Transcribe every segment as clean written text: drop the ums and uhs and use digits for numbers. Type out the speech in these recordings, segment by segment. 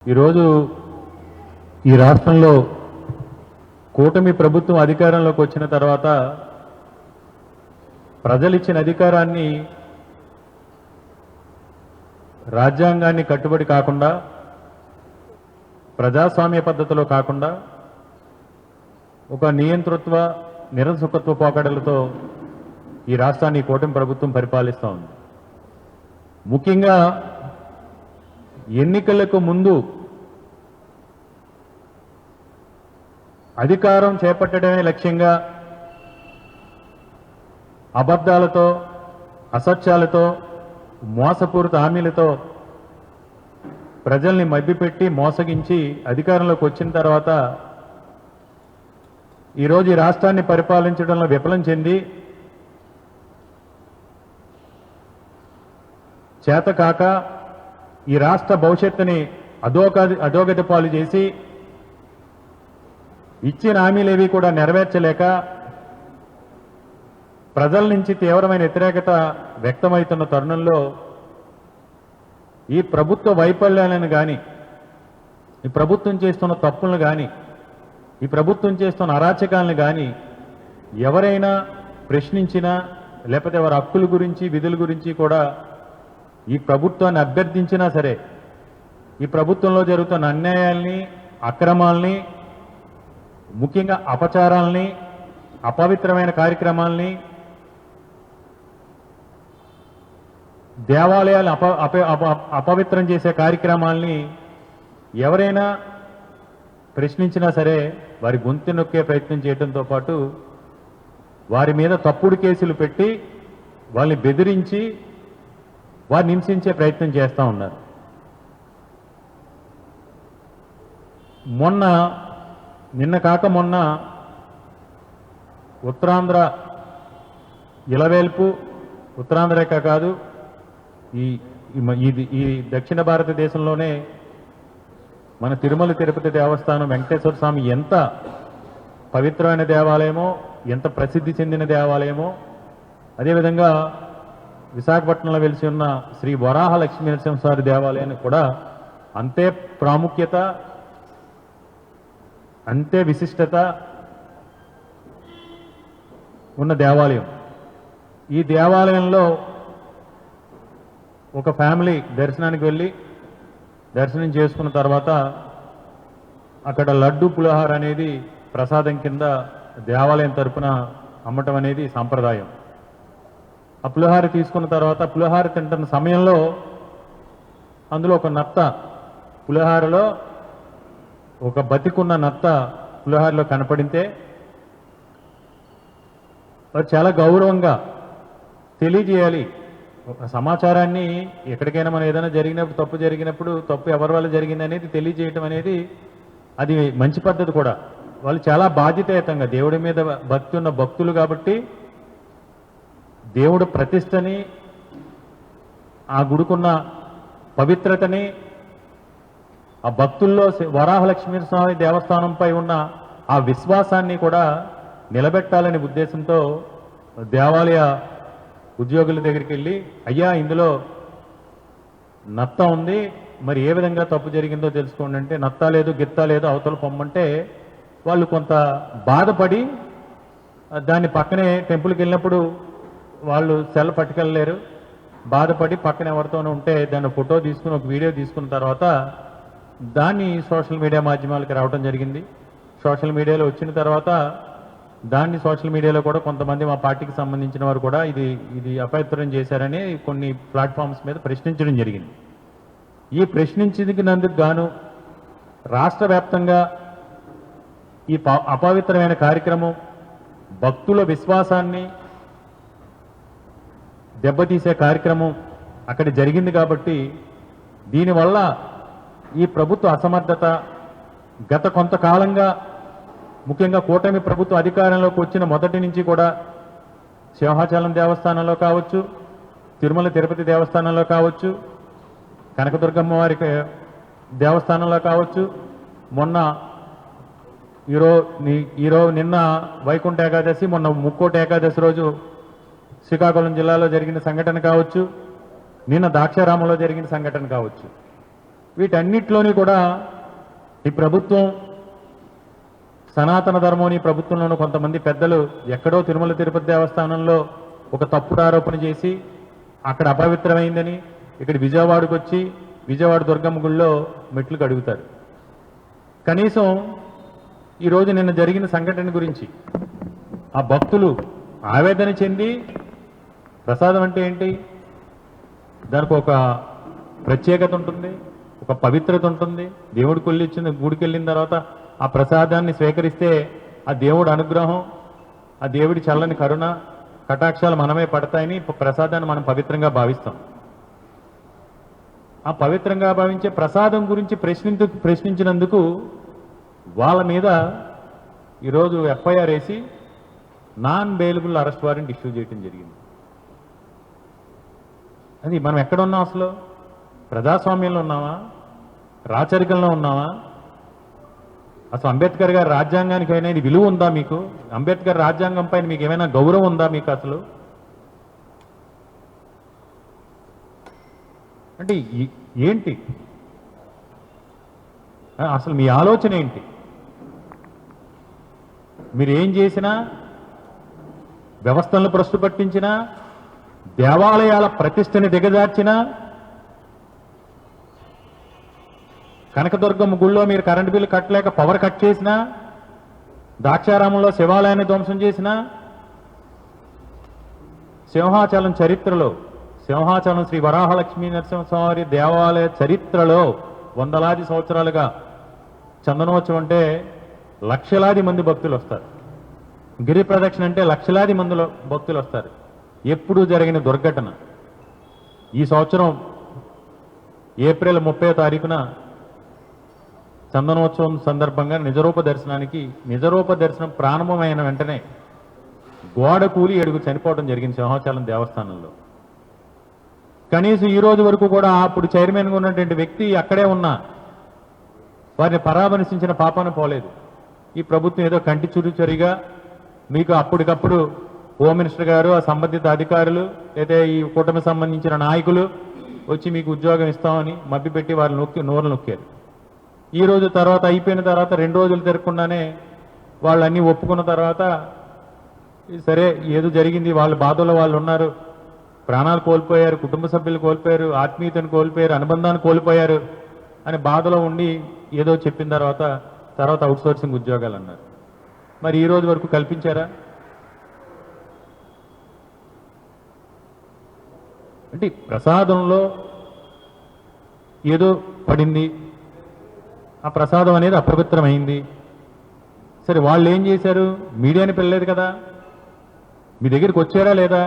ఈరోజు ఈ రాష్ట్రంలో కూటమి ప్రభుత్వం అధికారంలోకి వచ్చిన తర్వాత ప్రజలిచ్చిన అధికారాన్ని రాజ్యాంగాన్ని కట్టుబడి కాకుండా ప్రజాస్వామ్య పద్ధతిలో కాకుండా ఒక నియంతృత్వ నిరంకుశత్వ పోకడలతో ఈ రాష్ట్రాన్ని కూటమి ప్రభుత్వం పరిపాలిస్తూ ఉంది. ముఖ్యంగా ఎన్నికలకు ముందు అధికారం చేపట్టడమే లక్ష్యంగా అబద్ధాలతో, అసత్యాలతో, మోసపూరిత హామీలతో ప్రజల్ని మభ్యపెట్టి మోసగించి అధికారంలోకి వచ్చిన తర్వాత ఈరోజు ఈ రాష్ట్రాన్ని పరిపాలించడంలో విఫలం చెంది చేతకాక ఈ రాష్ట్ర భవిష్యత్తుని అధోగతి పాలు చేసి ఇచ్చిన హామీలేవి కూడా నెరవేర్చలేక ప్రజల నుంచి తీవ్రమైన వ్యతిరేకత వ్యక్తమవుతున్న తరుణంలో ఈ ప్రభుత్వ వైఫల్యాలను కానీ, ఈ ప్రభుత్వం చేస్తున్న తప్పులను కానీ, ఈ ప్రభుత్వం చేస్తున్న అరాచకాలను కానీ ఎవరైనా ప్రశ్నించినా లేకపోతే వారి హక్కుల గురించి, విధుల గురించి కూడా ఈ ప్రభుత్వాన్ని అభ్యర్థించినా సరే ఈ ప్రభుత్వంలో జరుగుతున్న అన్యాయాల్ని, అక్రమాల్ని, ముఖ్యంగా అపచారాల్ని, అపవిత్రమైన కార్యక్రమాల్ని, దేవాలయాలు అపవిత్రం చేసే కార్యక్రమాల్ని ఎవరైనా ప్రశ్నించినా సరే వారి గొంతు నొక్కే ప్రయత్నం చేయడంతో పాటు వారి మీద తప్పుడు కేసులు పెట్టి వాళ్ళని బెదిరించి వారిని హింసించే ప్రయత్నం చేస్తూ ఉన్నారు. నిన్న కాక మొన్న ఉత్తరాంధ్ర ఇలవేల్పు, ఉత్తరాంధ్రక కాదు ఈ దక్షిణ భారతదేశంలోనే మన తిరుమల తిరుపతి దేవస్థానం వెంకటేశ్వర స్వామి ఎంత పవిత్రమైన దేవాలయమో, ఎంత ప్రసిద్ధి చెందిన దేవాలయమో, అదేవిధంగా విశాఖపట్నంలో వెలిసి ఉన్న శ్రీ వరాహ లక్ష్మీ నరసింహస్వామి దేవాలయానికి కూడా అంతే ప్రాముఖ్యత, అంతే విశిష్టత ఉన్న దేవాలయం. ఈ దేవాలయంలో ఒక ఫ్యామిలీ దర్శనానికి వెళ్ళి దర్శనం చేసుకున్న తర్వాత అక్కడ లడ్డు పులిహోర అనేది ప్రసాదం కింద దేవాలయం తరపున అమ్మటం అనేది సాంప్రదాయం. ఆ పులిహోర తీసుకున్న తర్వాత పులిహోర తింటున్న సమయంలో అందులో ఒక నత్త, పులిహోరలో ఒక బతికున్న నత్త పులిహోరలో కనపడితే వారు చాలా గౌరవంగా తెలియజేయాలి. ఒక సమాచారాన్ని ఎక్కడికైనా మనం ఏదైనా జరిగినప్పుడు, తప్పు జరిగినప్పుడు తప్పు ఎవరి వల్ల జరిగింది అనేది తెలియజేయటం అనేది అది మంచి పద్ధతి కూడా. వాళ్ళు చాలా బాధ్యతాయుతంగా దేవుడి మీద భక్తి ఉన్న భక్తులు కాబట్టి దేవుడు ప్రతిష్టని, ఆ గుడికున్న పవిత్రతని, ఆ భక్తుల్లో వరాహలక్ష్మీ స్వామి దేవస్థానంపై ఉన్న ఆ విశ్వాసాన్ని కూడా నిలబెట్టాలనే ఉద్దేశంతో దేవాలయ ఉద్యోగుల దగ్గరికి వెళ్ళి, అయ్యా ఇందులో నత్త ఉంది, మరి ఏ విధంగా తప్పు జరిగిందో తెలుసుకోండి అంటే, నత్త లేదు, గిత్త లేదు, అవతల పొమ్మంటే వాళ్ళు కొంత బాధపడి దాన్ని పక్కనే టెంపుల్కి వెళ్ళినప్పుడు వాళ్ళు సెల్ పట్టుకెళ్ళలేరు, బాధపడి పక్కన ఎవరితోనూ ఉంటే దాన్ని ఫోటో తీసుకుని ఒక వీడియో తీసుకున్న తర్వాత దాన్ని సోషల్ మీడియా మాధ్యమాలకు రావడం జరిగింది. సోషల్ మీడియాలో వచ్చిన తర్వాత దాన్ని సోషల్ మీడియాలో కూడా కొంతమంది మా పార్టీకి సంబంధించిన వారు కూడా ఇది అపవిత్రం చేశారని కొన్ని ప్లాట్ఫామ్స్ మీద ప్రశ్నించడం జరిగింది. ఈ ప్రశ్నించినందుకు గాను రాష్ట్ర వ్యాప్తంగా ఈ అపవిత్రమైన కార్యక్రమం భక్తుల విశ్వాసాన్ని దెబ్బతీసే కార్యక్రమం అక్కడ జరిగింది కాబట్టి దీనివల్ల ఈ ప్రభుత్వ అసమర్థత గత కొంతకాలంగా, ముఖ్యంగా కూటమి ప్రభుత్వ అధికారంలోకి వచ్చిన మొదటి నుంచి కూడా సింహాచలం దేవస్థానంలో కావచ్చు, తిరుమల తిరుపతి దేవస్థానంలో కావచ్చు, కనకదుర్గమ్మ వారి దేవస్థానంలో కావచ్చు, నిన్న వైకుంఠ ఏకాదశి, మొన్న ముక్కోటి ఏకాదశి రోజు శ్రీకాకుళం జిల్లాలో జరిగిన సంఘటన కావచ్చు, నిన్న ద్రాక్షారామంలో జరిగిన సంఘటన కావచ్చు, వీటన్నిటిలోని కూడా ఈ ప్రభుత్వం సనాతన ధర్మం ఈ ప్రభుత్వంలోనూ కొంతమంది పెద్దలు ఎక్కడో తిరుమల తిరుపతి దేవస్థానంలో ఒక తప్పుడు ఆరోపణ చేసి అక్కడ అపవిత్రమైందని ఇక్కడ విజయవాడకు వచ్చి విజయవాడ దుర్గమ్మ గుళ్ళో మెట్లు కడుగుతారు. కనీసం ఈరోజు నిన్న జరిగిన సంఘటన గురించి ఆ భక్తులు ఆవేదన చెంది ప్రసాదం అంటే ఏంటి, దానికి ఒక ప్రత్యేకత ఉంటుంది, ఒక పవిత్రత ఉంటుంది. దేవుడికి గుడికి వెళ్ళిన తర్వాత ఆ ప్రసాదాన్ని స్వీకరిస్తే ఆ దేవుడి అనుగ్రహం, ఆ దేవుడి చల్లని కరుణ కటాక్షాలు మనమే పడతాయని ప్రసాదాన్ని మనం పవిత్రంగా భావిస్తాం. ఆ పవిత్రంగా భావించే ప్రసాదం గురించి ప్రశ్నించినందుకు వాళ్ళ మీద ఈరోజు ఎఫ్ఐఆర్ వేసి non bailable arrest warrant issue చేయడం జరిగింది. అది మనం ఎక్కడ ఉన్నాం? అసలు ప్రజాస్వామ్యంలో ఉన్నామా, రాచరికంలో ఉన్నామా? అసలు అంబేద్కర్ గారి రాజ్యాంగానికి అనేది విలువ ఉందా మీకు? అంబేద్కర్ రాజ్యాంగం పైన మీకు ఏమైనా గౌరవం ఉందా మీకు? అసలు అంటే ఏంటి అసలు మీ ఆలోచన ఏంటి? మీరు ఏం చేసినా, వ్యవస్థలను ప్రశ్న పట్టించినా, దేవాలయాల ప్రతిష్టని దిగజార్చినా, కనకదుర్గమ్మ గుళ్ళో మీరు కరెంటు బిల్లు కట్టలేక పవర్ కట్ చేసినా, ద్రాక్షారామంలో శివాలయాన్ని ధ్వంసం చేసినా, సింహాచలం చరిత్రలో, సింహాచలం శ్రీ వరాహలక్ష్మీ నరసింహస్వామి దేవాలయ చరిత్రలో వందలాది సంవత్సరాలుగా చందనోత్సవం అంటే లక్షలాది మంది భక్తులు వస్తారు. గిరి ప్రదక్షిణ అంటే లక్షలాది మందిలో భక్తులు వస్తారు. ఎప్పుడు జరిగిన దుర్ఘటన ఈ సంవత్సరం ఏప్రిల్ 30వ తారీఖున చందనోత్సవం సందర్భంగా నిజరూప దర్శనం ప్రారంభమైన వెంటనే గోడ కూలి 7 చనిపోవడం జరిగింది సింహాచలం దేవస్థానంలో. కనీసం ఈ రోజు వరకు కూడా అప్పుడు చైర్మన్గా ఉన్నటువంటి వ్యక్తి అక్కడే ఉన్నా వారిని పరామర్శించిన పాపాన పోలేదు. ఈ ప్రభుత్వం ఏదో కంటి చురుచరిగా మీకు అప్పటికప్పుడు హోమ్ మినిస్టర్ గారు, ఆ సంబంధిత అధికారులు, లేదా ఈ కూటమికి సంబంధించిన నాయకులు వచ్చి మీకు ఉద్యోగం ఇస్తామని మభ్యపెట్టి వారు నోరు నొక్కారు. ఈ రోజు తర్వాత అయిపోయిన తర్వాత 2 రోజులు తిరగకుండానే వాళ్ళు అన్నీ ఒప్పుకున్న తర్వాత సరే ఏదో జరిగింది, వాళ్ళ బాధలో వాళ్ళు ఉన్నారు, ప్రాణాలు కోల్పోయారు, కుటుంబ సభ్యులు కోల్పోయారు, ఆత్మీయతను కోల్పోయారు, అనుబంధాన్ని కోల్పోయారు అని బాధలో ఉండి ఏదో చెప్పిన తర్వాత అవుట్సోర్సింగ్ ఉద్యోగాలు అన్నారు. మరి ఈ రోజు వరకు కల్పించారా? అంటే ప్రసాదంలో ఏదో పడింది, ఆ ప్రసాదం అనేది అపవిత్రమైంది. సరే వాళ్ళు ఏం చేశారు? మీడియాని పిల్లలేదు కదా, మీ దగ్గరికి వచ్చారా లేదా?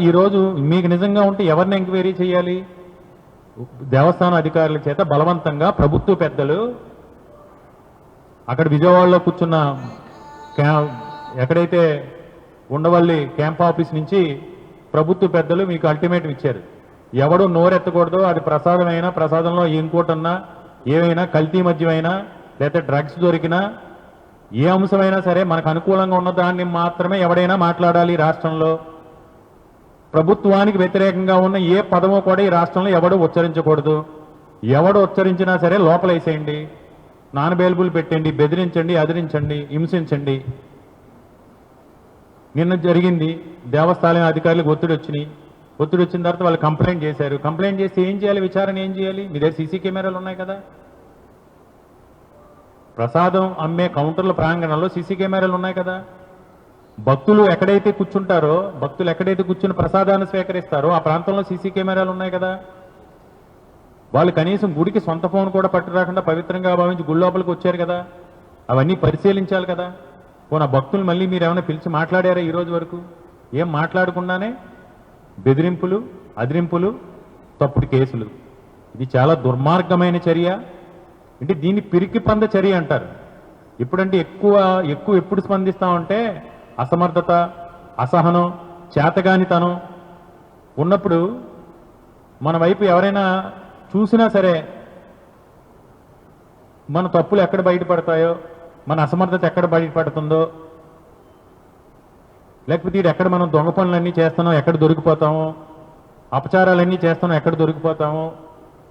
ఈరోజు మీకు నిజంగా ఉంటే ఎవరిని ఎంక్వైరీ చేయాలి? దేవస్థానం అధికారుల చేత బలవంతంగా ప్రభుత్వ పెద్దలు అక్కడ విజయవాడలో కూర్చున్న ఎక్కడైతే ఉండవల్లి క్యాంప్ ఆఫీస్ నుంచి ప్రభుత్వ పెద్దలు మీకు అల్టిమేటం ఇచ్చారు. ఎవడు నోరెత్తకూడదు, అది ప్రసాదమైనా, ప్రసాదంలో ఇంకోటన్నా, ఏమైనా కల్తీ మద్యమైనా, లేకపోతే డ్రగ్స్ దొరికినా, ఏ అంశమైనా సరే మనకు అనుకూలంగా ఉన్న దాన్ని మాత్రమే ఎవడైనా మాట్లాడాలి. రాష్ట్రంలో ప్రభుత్వానికి వ్యతిరేకంగా ఉన్న ఏ పదమో కూడా ఈ రాష్ట్రంలో ఎవడు ఉచ్చరించకూడదు. ఎవడు ఉచ్చరించినా సరే లోపలేసేయండి, నాన్ బెయిలబుల్ పెట్టండి, బెదిరించండి, అదిరించండి, హింసించండి. నిన్న జరిగింది, దేవస్థానం అధికారులకు ఒత్తిడి వచ్చిన తర్వాత వాళ్ళు కంప్లైంట్ చేశారు. కంప్లైంట్ చేస్తే ఏం చేయాలి? విచారణ ఏం చేయాలి? మీ దగ్గర సీసీ కెమెరాలు ఉన్నాయి కదా. ప్రసాదం అమ్మే కౌంటర్ల ప్రాంగణంలో సీసీ కెమెరాలు ఉన్నాయి కదా. భక్తులు ఎక్కడైతే కూర్చుంటారో, భక్తులు ఎక్కడైతే కూర్చుని ప్రసాదాన్ని స్వీకరిస్తారో ఆ ప్రాంతంలో సీసీ కెమెరాలు ఉన్నాయి కదా. వాళ్ళు కనీసం గుడికి సొంత ఫోన్ కూడా పట్టు రాకుండా పవిత్రంగా భావించి గుడి లోపలికి వచ్చారు కదా. అవన్నీ పరిశీలించాలి కదా. పోనా భక్తులు మళ్ళీ మీరు ఏమైనా పిలిచి మాట్లాడారా ఈ రోజు వరకు? ఏం మాట్లాడకుండానే బెదిరింపులు, అదిరింపులు, తప్పుడు కేసులు. ఇది చాలా దుర్మార్గమైన చర్య. అంటే దీన్ని పిరికి పంద చర్య అంటారు. ఎప్పుడంటే ఎక్కువ ఎప్పుడు స్పందిస్తామంటే అసమర్థత, అసహనం, చేతగానితనం ఉన్నప్పుడు మన వైపు ఎవరైనా చూసినా సరే మన తప్పులు ఎక్కడ బయటపడతాయో, మన అసమర్థత ఎక్కడ బయటపడుతుందో, లేకపోతే ఇది ఎక్కడ మనం దొంగ పనులన్నీ చేస్తున్నాం ఎక్కడ దొరికిపోతామో, అపచారాలన్నీ చేస్తున్నాం ఎక్కడ దొరికిపోతామో,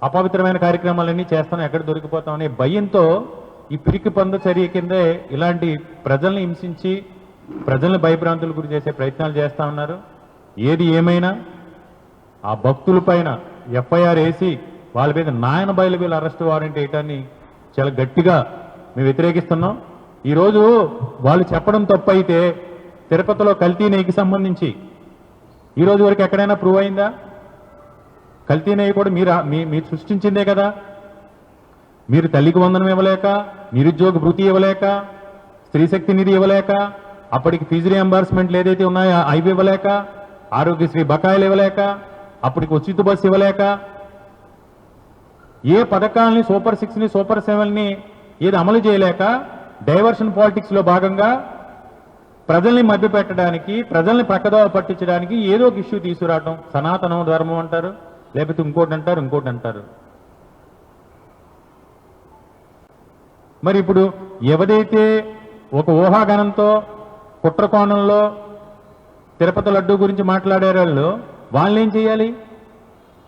అపవిత్రమైన కార్యక్రమాలన్నీ చేస్తాం, ఎక్కడ దొరికిపోతామనే భయంతో ఈ పిరికి పంద చర్య కిందే ఇలాంటి ప్రజల్ని హింసించి ప్రజల్ని భయభ్రాంతులు గురి చేసే ప్రయత్నాలు చేస్తా ఉన్నారు. ఏది ఏమైనా ఆ భక్తుల పైన ఎఫ్ఐఆర్ వేసి వాళ్ళ మీద నాయన బయలుబీలు అరెస్ట్ వారెంట్ వేయటాన్ని చాలా గట్టిగా మేము వ్యతిరేకిస్తున్నాం. ఈరోజు వాళ్ళు చెప్పడం తప్పు అయితే తిరుపతిలో కల్తీ నెయ్యికి సంబంధించి ఈరోజు వరకు ఎక్కడైనా ప్రూవ్ అయిందా? కల్తీ నెయ్యి కూడా మీరు సృష్టించిందే కదా. మీరు తల్లికి వందనం ఇవ్వలేక, నిరుద్యోగ భృతి ఇవ్వలేక, స్త్రీశక్తి నిధి ఇవ్వలేక, అప్పటికి ఫీజు రియంబర్స్మెంట్లు ఏదైతే ఉన్నాయో అవి ఇవ్వలేక, ఆరోగ్యశ్రీ బకాయిలు ఇవ్వలేక, అప్పటికి ఉచిత బస్సు ఇవ్వలేక, ఏ పథకాలని సూపర్ 6ని సూపర్ 7ని ఏది అమలు చేయలేక డైవర్షన్ పాలిటిక్స్ లో భాగంగా ప్రజల్ని మభ్యపెట్టడానికి, ప్రజల్ని పక్కదోవ పట్టించడానికి ఏదో ఒక ఇష్యూ తీసుకురావటం, సనాతనం ధర్మం అంటారు, లేకపోతే ఇంకోటి అంటారు. మరి ఇప్పుడు ఎవరైతే ఒక ఊహాగానంతో కుట్రకోణంలో తిరుపతి లడ్డూ గురించి మాట్లాడారో వాళ్ళని ఏం చేయాలి?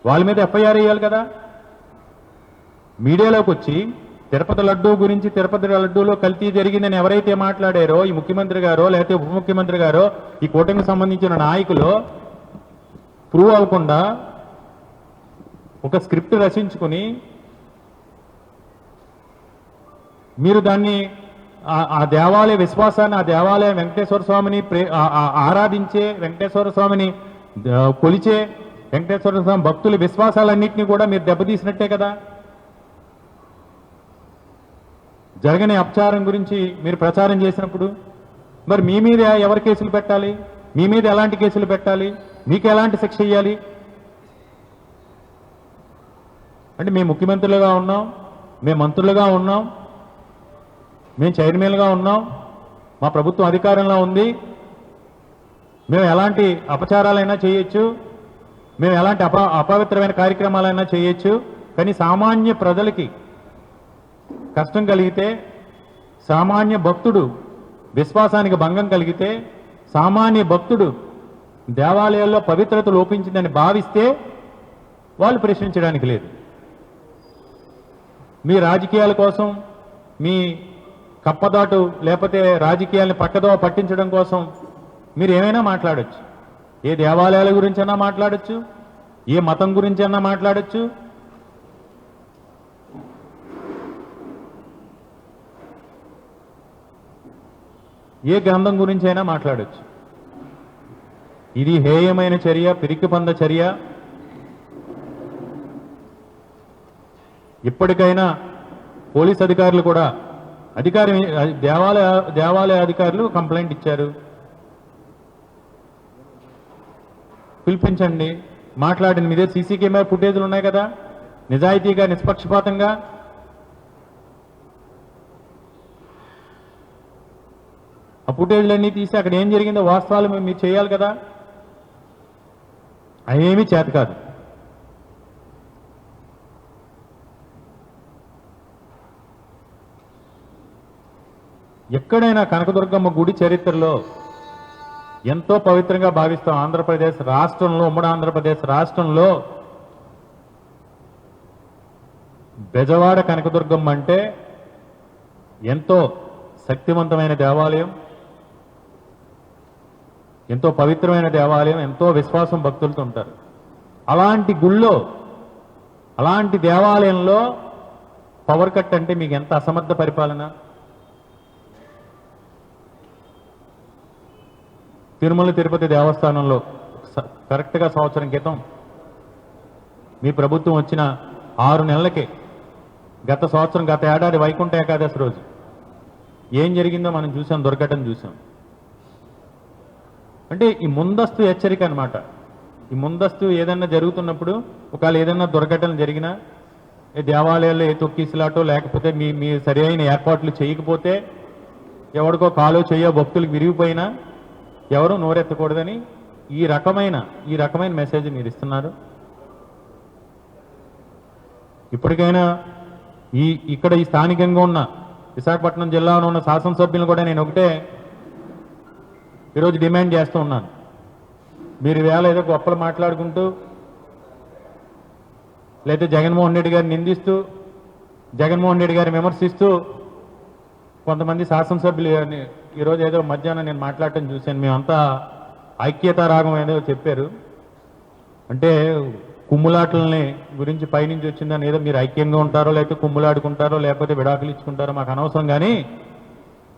వాళ్ళ మీద ఎఫ్ఐఆర్ వేయాలి కదా. మీడియాలోకి వచ్చి తిరుపతి లడ్డూ గురించి, తిరుపతి లడ్డూలో కల్తీ జరిగిందని ఎవరైతే మాట్లాడారో ఈ ముఖ్యమంత్రి గారో లేకపోతే ఉప ముఖ్యమంత్రి గారో ఈ కూటమికి సంబంధించిన నాయకులు ప్రూవ్ అవ్వకుండా ఒక స్క్రిప్ట్ రచించుకుని మీరు దాన్ని ఆ దేవాలయ విశ్వాసాన్ని, ఆ దేవాలయ వెంకటేశ్వర స్వామిని ఆరాధించే, వెంకటేశ్వర స్వామిని కొలిచే వెంకటేశ్వర స్వామి భక్తుల విశ్వాసాలన్నింటినీ కూడా మీరు దెబ్బతీసినట్టే కదా. జరగని అపచారం గురించి మీరు ప్రచారం చేసినప్పుడు మరి మీ మీద ఎవరు కేసులు పెట్టాలి? మీ మీద ఎలాంటి కేసులు పెట్టాలి? మీకు ఎలాంటి శిక్ష ఇవ్వాలి? అంటే మేము ముఖ్యమంత్రులుగా ఉన్నాం, మేము మంత్రులుగా ఉన్నాం, మేము చైర్మన్గా ఉన్నాం, మా ప్రభుత్వం అధికారంలో ఉంది, మేము ఎలాంటి అపచారాలైనా చేయొచ్చు, మేము ఎలాంటి అపవిత్రమైన కార్యక్రమాలైనా చేయొచ్చు. కానీ సామాన్య ప్రజలకి కష్టం కలిగితే, సామాన్య భక్తుడు విశ్వాసానికి భంగం కలిగితే, సామాన్య భక్తుడు దేవాలయాల్లో పవిత్రత లోపించిందని భావిస్తే వాళ్ళు ప్రశ్నించడానికి లేదు. మీ రాజకీయాల కోసం, మీ కప్పదాటు లేకపోతే రాజకీయాలను పక్కదోవ పట్టించడం కోసం మీరు ఏమైనా మాట్లాడచ్చు. ఏ దేవాలయాల గురించైనా మాట్లాడచ్చు, ఏ మతం గురించైనా మాట్లాడచ్చు. ఏ గ్రంథం గురించి అయినా మాట్లాడచ్చు. ఇది హేయమైన చర్య, పిరికిపంద చర్య. ఇప్పటికైనా పోలీస్ అధికారులు కూడా దేవాలయ అధికారులు కంప్లైంట్ ఇచ్చారు, పిలిపించండి, మాట్లాడండి. మీదే సీసీ కెమెరా ఫుటేజ్లు ఉన్నాయి కదా, నిజాయితీగా నిష్పక్షపాతంగా ఆ ఫుటేజ్లన్నీ తీసి అక్కడ ఏం జరిగిందో వాస్తవాలు మీరు చేయాలి కదా. అవేమీ చేత కాదు. ఎక్కడైనా కనకదుర్గమ్మ గుడి చరిత్రలో ఎంతో పవిత్రంగా భావిస్తాం. ఆంధ్రప్రదేశ్ రాష్ట్రంలో, ఉమ్మడి ఆంధ్రప్రదేశ్ రాష్ట్రంలో బెజవాడ కనకదుర్గమ్మ అంటే ఎంతో శక్తివంతమైన దేవాలయం, ఎంతో పవిత్రమైన దేవాలయం, ఎంతో విశ్వాసం భక్తులతో ఉంటారు. అలాంటి గుళ్ళో, అలాంటి దేవాలయంలో పవర్ కట్ అంటే మీకు ఎంత అసమర్థ పరిపాలన. తిరుమల తిరుపతి దేవస్థానంలో కరెక్ట్గా సంవత్సరం క్రితం మీ ప్రభుత్వం వచ్చిన 6 నెలలకే, గత సంవత్సరం, గత ఏడాది వైకుంఠ ఏకాదశి రోజు ఏం జరిగిందో మనం చూసాం, దుర్ఘటన చూసాం. అంటే ఈ ముందస్తు హెచ్చరిక అనమాట. ఈ ముందస్తు ఏదన్నా జరుగుతున్నప్పుడు, ఒకవేళ ఏదన్నా దుర్ఘటన జరిగినా, దేవాలయాల్లో ఏ తొక్కిసలాటో లేకపోతే మీ సరి అయిన ఏర్పాట్లు చేయకపోతే, ఎవరికో కాలో చేయో భక్తులకు విరిగిపోయినా ఎవరు నోరెత్తకూడదని ఈ రకమైన మెసేజ్ మీరు ఇస్తున్నారు. ఇప్పటికైనా ఇక్కడ ఈ స్థానికంగా ఉన్న విశాఖపట్నం జిల్లాలో ఉన్న శాసనసభ్యులను కూడా నేను ఒకటే ఈరోజు డిమాండ్ చేస్తూ ఉన్నాను. మీరు వేళ ఏదో గొప్పలు మాట్లాడుకుంటూ లేకపోతే జగన్మోహన్ రెడ్డి గారిని నిందిస్తూ జగన్మోహన్ రెడ్డి గారిని విమర్శిస్తూ కొంతమంది శాసనసభ్యులు ఈరోజు ఏదో మధ్యాహ్నం నేను మాట్లాడటం చూశాను. మేమంతా ఐక్యతా రాగం ఏదో చెప్పారు. అంటే కుమ్ములాటలని గురించి పైనుంచి వచ్చిందని ఏదో మీరు ఐక్యంగా ఉంటారో లేకపోతే కుమ్ములాడుకుంటారో లేకపోతే విడాకులు ఇచ్చుకుంటారో మాకు అనవసరం. కానీ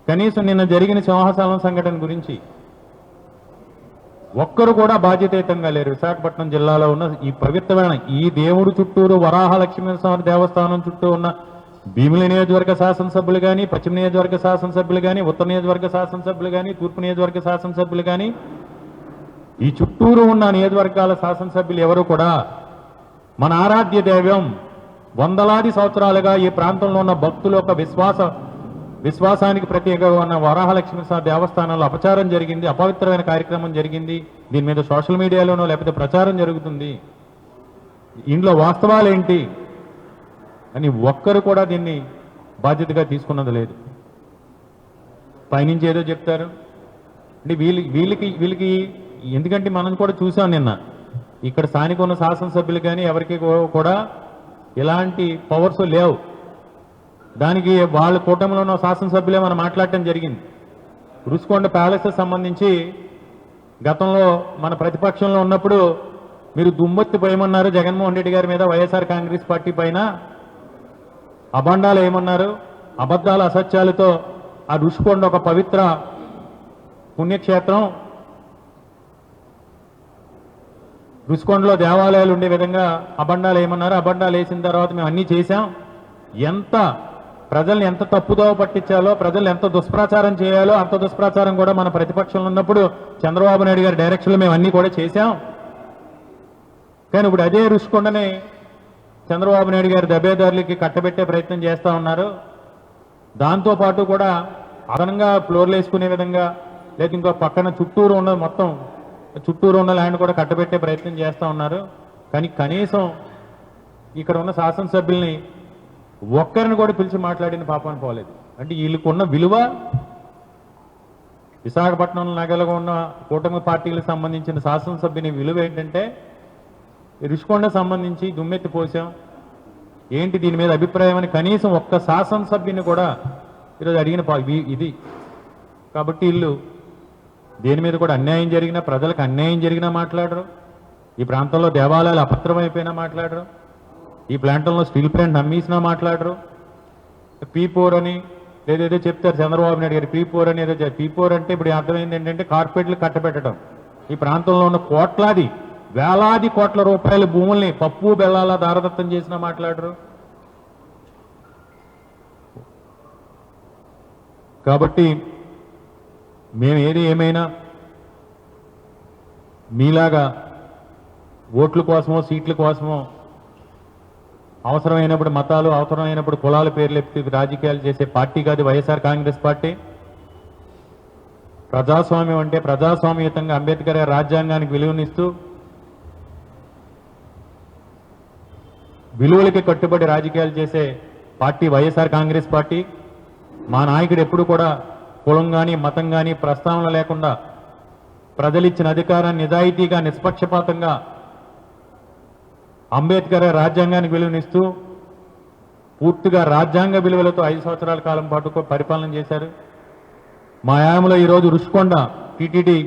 కనీసం నిన్న జరిగిన సింహాచలం సంఘటన గురించి ఒక్కరు కూడా బాధ్యతాయుతంగా లేరు. విశాఖపట్నం జిల్లాలో ఉన్న ఈ పవిత్రమైన ఈ దేవుడు చుట్టూరు వరాహ లక్ష్మీనరసింహ దేవస్థానం చుట్టూ ఉన్న భీమిలి నియోజకవర్గ శాసనసభ్యులు కానీ, పశ్చిమ నియోజకవర్గ శాసనసభ్యులు కానీ, ఉత్తర నియోజకవర్గ శాసనసభ్యులు కానీ, తూర్పు నియోజకవర్గ శాసనసభ్యులు కానీ, ఈ చుట్టూరు ఉన్న నియోజకవర్గాల శాసనసభ్యులు ఎవరు కూడా మన ఆరాధ్య దైవం వందలాది సంవత్సరాలుగా ఈ ప్రాంతంలో ఉన్న భక్తుల యొక్క విశ్వాసానికి ప్రత్యేకంగా ఉన్న వరాహలక్ష్మి దేవస్థానంలో అపచారం జరిగింది, అపవిత్రమైన కార్యక్రమం జరిగింది, దీని మీద సోషల్ మీడియాలోనో లేకపోతే ప్రచారం జరుగుతుంది, ఇంట్లో వాస్తవాలు ఏంటి అని ఒక్కరు కూడా దీన్ని బాధ్యతగా తీసుకున్నది లేదు. పైనుంచి ఏదో చెప్తారు అంటే వీళ్ళకి ఎందుకంటే మనం కూడా చూసాం నిన్న ఇక్కడ స్థానిక ఉన్న శాసనసభ్యులు కానీ ఎవరికి కూడా ఎలాంటి పవర్స్ లేవు. దానికి వాళ్ళ కూటమిలో ఉన్న శాసనసభ్యులే మనం మాట్లాడటం జరిగింది. రుషికొండ ప్యాలెస్ సంబంధించి గతంలో మన ప్రతిపక్షంలో ఉన్నప్పుడు మీరు దుమ్మెత్తి పోయమన్నారు జగన్మోహన్ రెడ్డి గారి మీద, వైఎస్ఆర్ కాంగ్రెస్ పార్టీ పైన అబండాలు ఏమన్నారు, అబద్ధాల అసత్యాలతో ఆ రుషికొండ ఒక పవిత్ర పుణ్యక్షేత్రం, రుషికొండలో దేవాలయాలు ఉండే విధంగా అబండాలు ఏమన్నారు, అబండాలు వేసిన తర్వాత మేము అన్నీ చేశాం, ఎంత ప్రజల్ని ఎంత తప్పుదోవ పట్టించాలో, ప్రజలు ఎంత దుష్ప్రచారం చేయాలో అంత దుష్ప్రచారం కూడా మన ప్రతిపక్షంలో ఉన్నప్పుడు చంద్రబాబు నాయుడు గారి డైరెక్షన్లో మేము అన్నీ కూడా చేశాం. కానీ ఇప్పుడు అదే రుషికొండని చంద్రబాబు నాయుడు గారి దెబ్బేదారులకి కట్టబెట్టే ప్రయత్నం చేస్తూ ఉన్నారు. దాంతోపాటు కూడా అదనంగా ఫ్లోర్లు వేసుకునే విధంగా లేదా ఇంకో పక్కన చుట్టూరు ఉన్న మొత్తం చుట్టూరు ఉన్న ల్యాండ్ కూడా కట్టబెట్టే ప్రయత్నం చేస్తూ ఉన్నారు. కానీ కనీసం ఇక్కడ ఉన్న శాసనసభ్యుల్ని ఒక్కరిని కూడా పిలిచి మాట్లాడిన పాపాన్ని పోలేదు. అంటే వీళ్ళకున్న విలువ, విశాఖపట్నం నగరంలో ఉన్న కూటమి పార్టీలకు సంబంధించిన శాసనసభ్యుని విలువ ఏంటంటే రుషికొండ సంబంధించి దుమ్మెత్తి పోసాం ఏంటి దీని మీద అభిప్రాయం అని కనీసం ఒక్క శాసనసభ్యుని కూడా ఈరోజు అడిగిన ఇది. కాబట్టి వీళ్ళు దేని మీద కూడా అన్యాయం జరిగినా, ప్రజలకు అన్యాయం జరిగినా మాట్లాడరు, ఈ ప్రాంతంలో దేవాలయాలు అపత్రమైపోయినా మాట్లాడరు, ఈ ప్రాంతంలో స్టీల్ ప్లాంట్ అమ్మేసినా మాట్లాడరు. P4 అని లేదేదో చెప్తారు చంద్రబాబు నాయుడు గారు, P4 అని ఏదో. P4 అంటే ఇప్పుడు అర్థమైంది ఏంటంటే కార్పొరేట్లు కట్టబెట్టడం. ఈ ప్రాంతంలో ఉన్న కోట్లాది వేలాది కోట్ల రూపాయల భూముల్ని పప్పు బెల్లాల దారదత్తం చేసినా మాట్లాడరు. కాబట్టి మేము ఏమైనా మీలాగా ఓట్ల కోసమో సీట్ల కోసమో అవసరమైనప్పుడు మతాలు, అవసరమైనప్పుడు కులాల పేర్లు ఎత్తి రాజకీయాలు చేసే పార్టీ కాదు వైఎస్ఆర్ కాంగ్రెస్ పార్టీ. ప్రజాస్వామ్యం అంటే ప్రజాస్వామ్యయుతంగా అంబేద్కర్ గారి రాజ్యాంగానికి విలువనిస్తూ విలువలకి కట్టుబడి రాజకీయాలు చేసే పార్టీ వైఎస్ఆర్ కాంగ్రెస్ పార్టీ. మా నాయకుడు ఎప్పుడు కూడా కులం కానీ మతం కానీ ప్రస్తావన లేకుండా ప్రజలిచ్చిన అధికారాన్ని నిజాయితీగా నిష్పక్షపాతంగా అంబేద్కర్ రాజ్యాంగానికి విలువనిస్తూ పూర్తిగా రాజ్యాంగ విలువలతో 5 సంవత్సరాల కాలం పాటు పరిపాలన చేశారు. మా యామలో ఈరోజు రుషికొండ టీటీడీ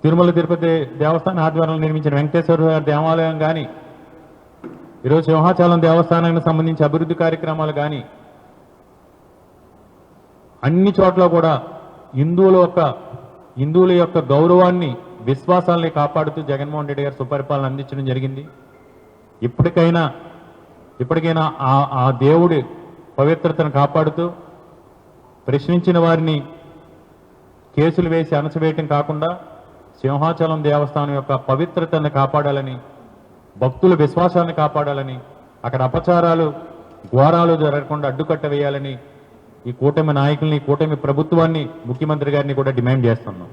తిరుమల తిరుపతి దేవస్థాన ఆధ్వర్యంలో నిర్మించిన వెంకటేశ్వర దేవాలయం కానీ, ఈరోజు సింహాచలం దేవస్థానానికి సంబంధించి అభివృద్ధి కార్యక్రమాలు కానీ అన్ని చోట్ల కూడా హిందువుల యొక్క గౌరవాన్ని, విశ్వాసాలని కాపాడుతూ జగన్మోహన్ రెడ్డి గారు సుపరిపాలన అందించడం జరిగింది. ఇప్పటికైనా ఆ దేవుడి పవిత్రతను కాపాడుతూ ప్రశ్నించిన వారిని కేసులు వేసి అణచివేయటం కాకుండా సింహాచలం దేవస్థానం యొక్క పవిత్రతను కాపాడాలని, భక్తుల విశ్వాసాన్ని కాపాడాలని, అక్కడ అపచారాలు ఘోరాలు జరగకుండా అడ్డుకట్ట వేయాలని ఈ కూటమి నాయకుల్ని, కూటమి ప్రభుత్వాన్ని, ముఖ్యమంత్రి గారిని కూడా డిమాండ్ చేస్తున్నాం.